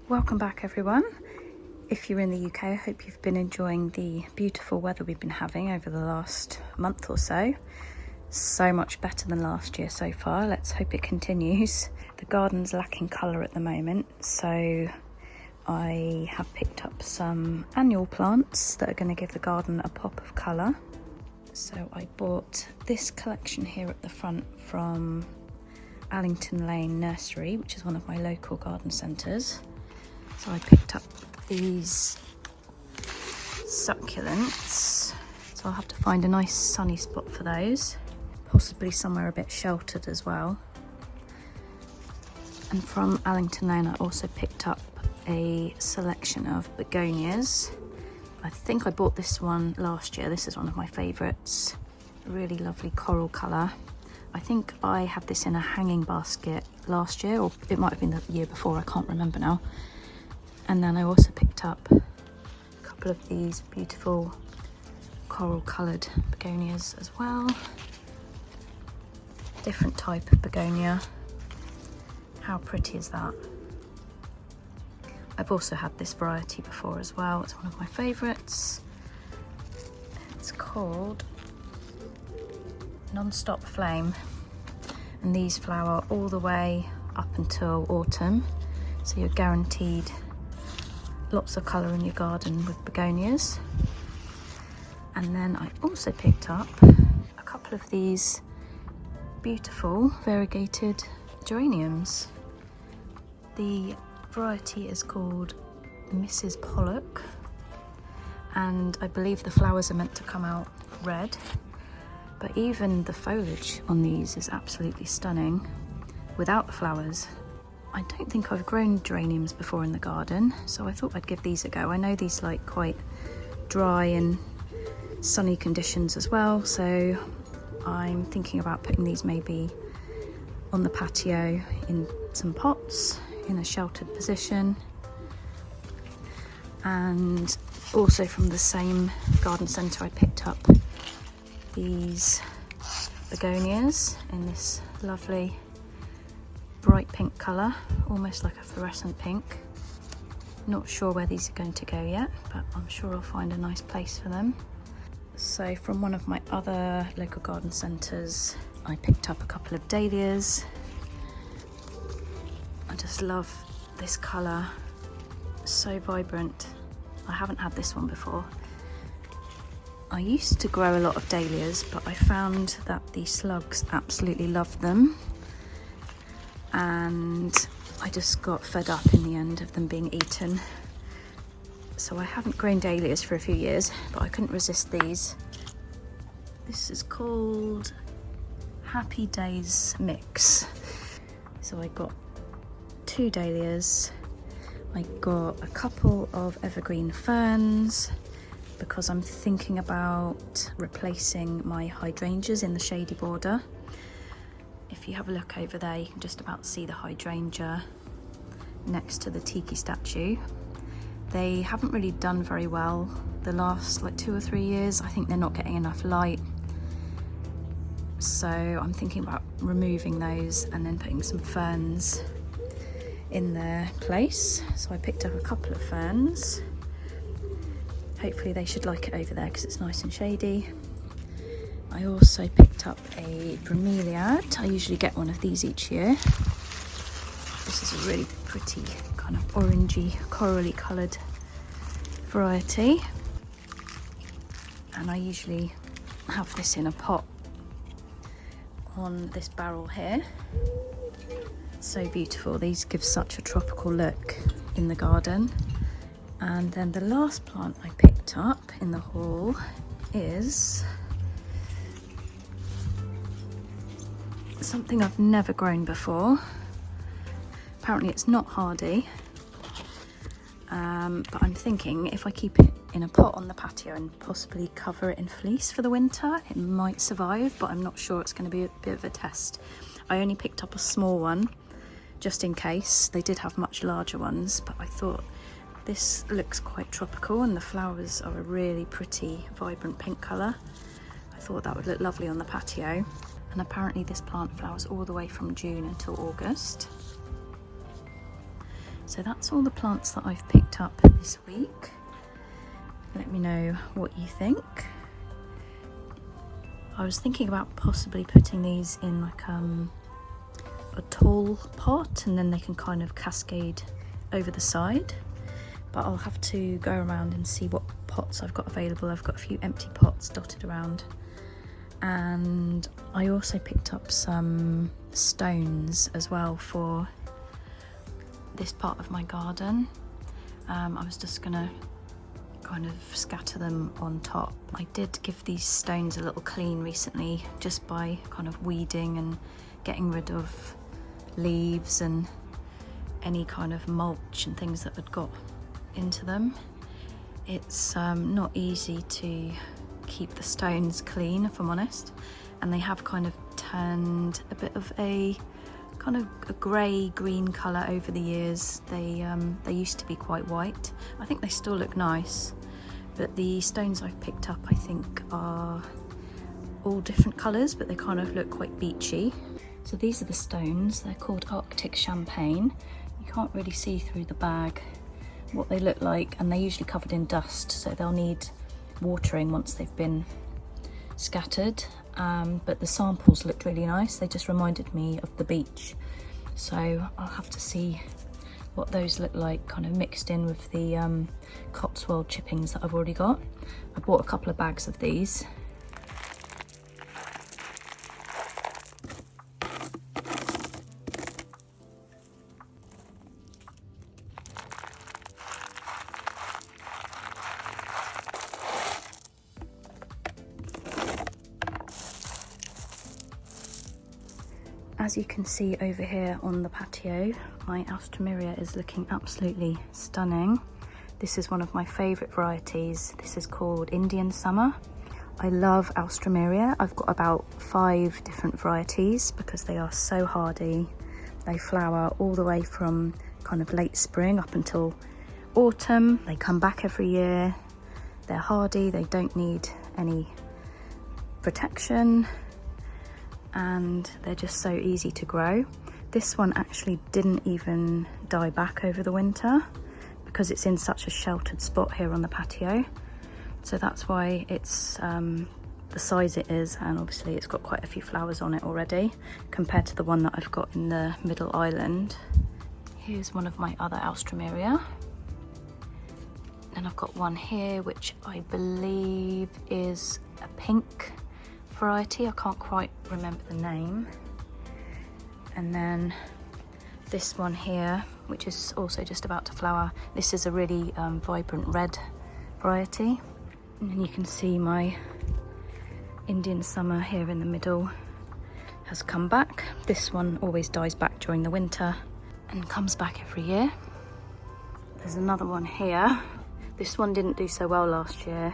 Welcome back everyone. If you're in the UK, I hope you've been enjoying the beautiful weather we've been having over the last month or so. So much better than last year so far. Let's hope it continues. The garden's lacking colour at the moment, so I have picked up some annual plants that are going to give the garden a pop of colour. So I bought this collection here at the front from Allington Lane Nursery, which is one of my local garden centres. So I picked up these succulents, so I'll have to find a nice sunny spot for those, possibly somewhere a bit sheltered as well. And from Allington Lane I also picked up a selection of begonias. I think I bought this one last year. This is one of my favourites, really lovely coral colour. I think I had this in a hanging basket last year, or it might have been the year before, I can't remember now. And then I also picked up a couple of these beautiful coral coloured begonias as well. Different type of begonia. How pretty is that? I've also had this variety before as well. It's one of my favourites. It's called Non-Stop Flame. And these flower all the way up until autumn. So you're guaranteed lots of colour in your garden with begonias. And then I also picked up a couple of these beautiful variegated geraniums. The variety is called Mrs. Pollock, and I believe the flowers are meant to come out red, but even the foliage on these is absolutely stunning without the flowers. I don't think I've grown geraniums before in the garden, so I thought I'd give these a go. I know these like quite dry and sunny conditions as well, so I'm thinking about putting these maybe on the patio in some pots in a sheltered position. And also from the same garden centre I picked up these begonias in this lovely bright pink colour, almost like a fluorescent pink. Not sure where these are going to go yet, but I'm sure I'll find a nice place for them. So from one of my other local garden centres I picked up a couple of dahlias. I just love this colour, so vibrant. I haven't had this one before. I used to grow a lot of dahlias, but I found that the slugs absolutely loved them, and I just got fed up in the end of them being eaten. So I haven't grown dahlias for a few years, but I couldn't resist these. This is called Happy Days Mix. So I got 2 dahlias, I got a couple of evergreen ferns, because I'm thinking about replacing my hydrangeas in the shady border. If you have a look over there, you can just about see the hydrangea next to the tiki statue. They haven't really done very well the last like 2 or 3 years. I think they're not getting enough light. So I'm thinking about removing those and then putting some ferns in their place. So I picked up a couple of ferns. Hopefully they should like it over there because it's nice and shady. I also picked up a bromeliad. I usually get one of these each year. This is a really pretty kind of orangey, corally coloured variety. And I usually have this in a pot on this barrel here. So beautiful. These give such a tropical look in the garden. And then the last plant I picked up in the haul is something I've never grown before. Apparently it's not hardy, but I'm thinking if I keep it in a pot on the patio and possibly cover it in fleece for the winter, it might survive, but I'm not sure. It's going to be a bit of a test. I only picked up a small one just in case. They did have much larger ones, but I thought this looks quite tropical and the flowers are a really pretty vibrant pink colour. I thought that would look lovely on the patio. And apparently this plant flowers all the way from June until August. So that's all the plants that I've picked up this week. Let me know what you think. I was thinking about possibly putting these in like a tall pot, and then they can kind of cascade over the side. But I'll have to go around and see what pots I've got available. I've got a few empty pots dotted around. And I also picked up some stones as well for this part of my garden. I was just gonna kind of scatter them on top. I did give these stones a little clean recently, just by kind of weeding and getting rid of leaves and any kind of mulch and things that had got into them. It's not easy to keep the stones clean, if I'm honest, and they have kind of turned a bit of a kind of a grey green colour over the years. They used to be quite white. I think they still look nice, but the stones I've picked up I think are all different colours, but they kind of look quite beachy. So these are the stones. They're called Arctic Champagne. You can't really see through the bag what they look like, and they're usually covered in dust, so they'll need watering once they've been scattered. But the samples looked really nice. They just reminded me of the beach, so I'll have to see what those look like, kind of mixed in with the Cotswold chippings that I've already got. I bought a couple of bags of these. As you can see over here on the patio, my Alstroemeria is looking absolutely stunning. This is one of my favourite varieties. This is called Indian Summer. I love Alstroemeria. I've got about 5 different varieties because they are so hardy. They flower all the way from kind of late spring up until autumn. They come back every year. They're hardy, they don't need any protection, and they're just so easy to grow. This one actually didn't even die back over the winter because it's in such a sheltered spot here on the patio. So that's why it's the size it is, and obviously it's got quite a few flowers on it already compared to the one that I've got in the middle island. Here's one of my other Alstroemeria. And I've got one here which I believe is a pink variety. I can't quite remember the name. And then this one here, which is also just about to flower. This is a really vibrant red variety. And then you can see my Indian Summer here in the middle has come back. This one always dies back during the winter and comes back every year. There's another one here. This one didn't do so well last year.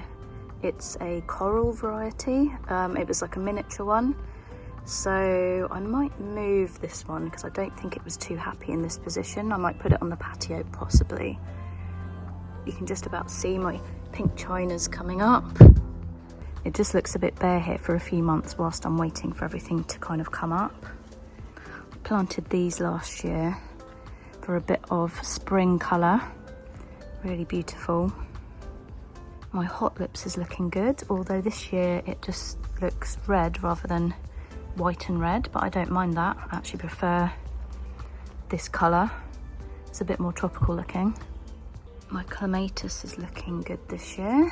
It's a coral variety. It was like a miniature one. So I might move this one because I don't think it was too happy in this position. I might put it on the patio possibly. You can just about see my pink chinas coming up. It just looks a bit bare here for a few months whilst I'm waiting for everything to kind of come up. I planted these last year for a bit of spring colour. Really beautiful. My hot lips is looking good, although this year it just looks red rather than white and red, but I don't mind that. I actually prefer this colour. It's a bit more tropical looking. My clematis is looking good this year.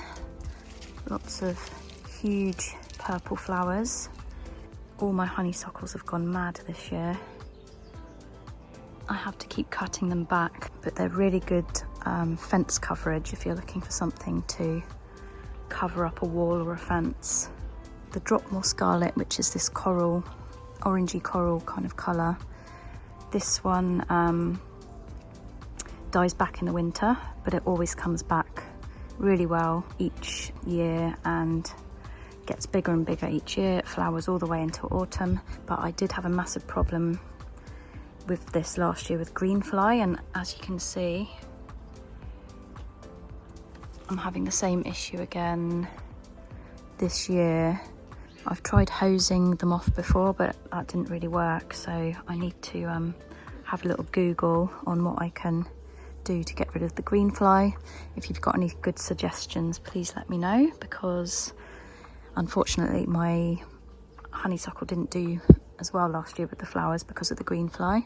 Lots of huge purple flowers. All my honeysuckles have gone mad this year. I have to keep cutting them back, but they're really good fence coverage if you're looking for something to cover up a wall or a fence. The Dropmore Scarlet, which is this coral, orangey coral kind of colour. This one dies back in the winter, but it always comes back really well each year and gets bigger and bigger each year. It flowers all the way until autumn, but I did have a massive problem with this last year with green fly, and as you can see, I'm having the same issue again this year. I've tried hosing them off before, but that didn't really work, so I need to have a little Google on what I can do to get rid of the green fly. If you've got any good suggestions, please let me know, because unfortunately my honeysuckle didn't do as well last year with the flowers because of the green fly.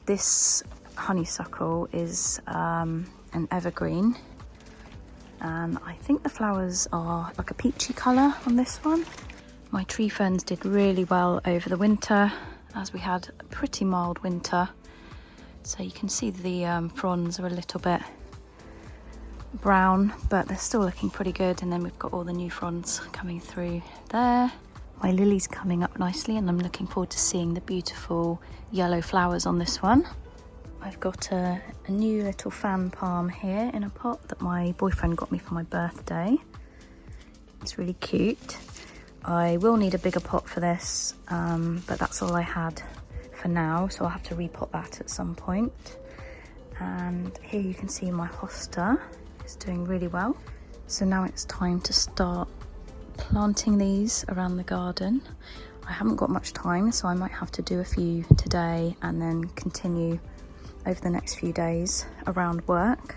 This honeysuckle is an evergreen, and I think the flowers are like a peachy colour on this one. My tree ferns did really well over the winter, as we had a pretty mild winter. So you can see the fronds are a little bit brown, but they're still looking pretty good. And then we've got all the new fronds coming through there. My lily's coming up nicely, and I'm looking forward to seeing the beautiful yellow flowers on this one. I've got a new little fan palm here in a pot that my boyfriend got me for my birthday. It's really cute. I will need a bigger pot for this, but that's all I had for now, so I'll have to repot that at some point. And here you can see my hosta is doing really well. So now it's time to start planting these around the garden. I haven't got much time, so I might have to do a few today and then continue over the next few days around work.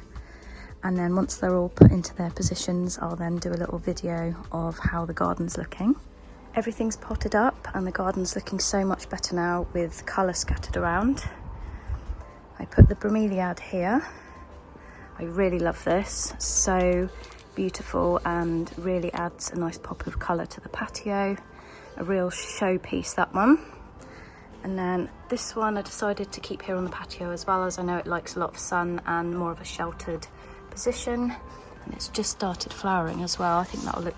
And then once they're all put into their positions, I'll then do a little video of how the garden's looking. Everything's potted up and the garden's looking so much better now with colour scattered around. I put the bromeliad here. I really love this. So beautiful and really adds a nice pop of colour to the patio. A real showpiece, that one. And then this one I decided to keep here on the patio as well, as I know it likes a lot of sun and more of a sheltered position. And it's just started flowering as well. I think that'll look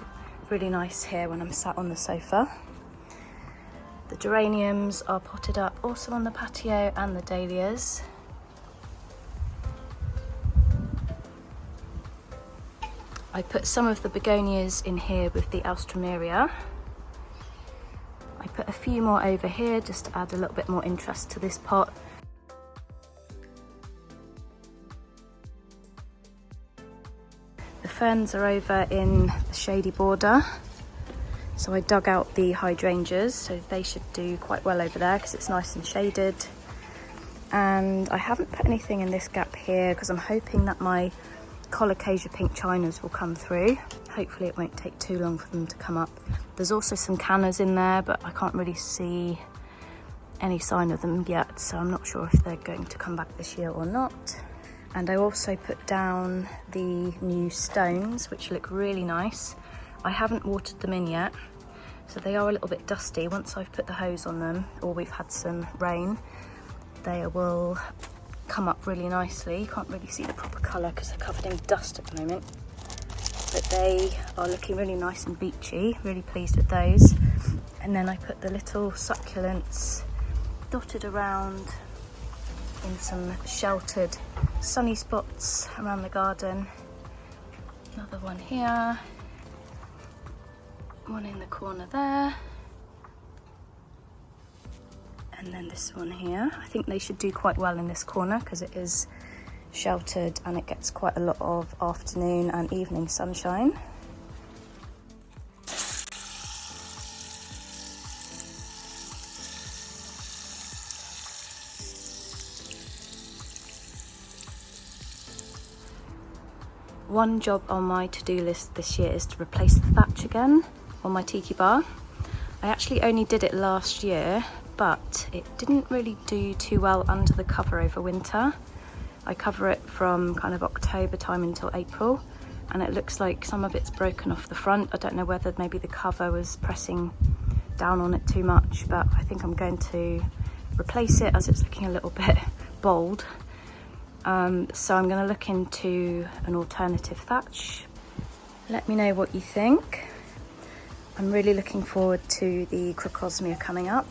really nice here when I'm sat on the sofa. The geraniums are potted up also on the patio, and the dahlias. I put some of the begonias in here with the alstroemeria. I put a few more over here just to add a little bit more interest to this pot. The ferns are over in the shady border, so I dug out the hydrangeas, so they should do quite well over there because it's nice and shaded. And I haven't put anything in this gap here because I'm hoping that my colocasia pink chinas will come through. Hopefully it won't take too long for them to come up. There's also some cannas in there, but I can't really see any sign of them yet, so I'm not sure if they're going to come back this year or not. And I also put down the new stones, which look really nice. I haven't watered them in yet, so they are a little bit dusty. Once I've put the hose on them, or we've had some rain, they will come up really nicely. You can't really see the proper colour because they're covered in dust at the moment, but they are looking really nice and beachy. Really pleased with those. And then I put the little succulents dotted around in some sheltered sunny spots around the garden. Another one here, one in the corner there, and then this one here. I think they should do quite well in this corner because it is sheltered and it gets quite a lot of afternoon and evening sunshine. One job on my to-do list this year is to replace the thatch again on my Tiki Bar. I actually only did it last year, but it didn't really do too well under the cover over winter. I cover it from kind of October time until April, and it looks like some of it's broken off the front. I don't know whether maybe the cover was pressing down on it too much, but I think I'm going to replace it as it's looking a little bit bold. So I'm going to look into an alternative thatch. Let me know what you think. I'm really looking forward to the crocosmia coming up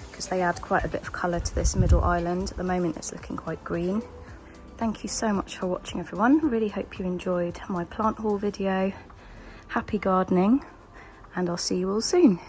because they add quite a bit of colour to this middle island. At the moment it's looking quite green. Thank you so much for watching, everyone. Really hope you enjoyed my plant haul video. Happy gardening, and I'll see you all soon.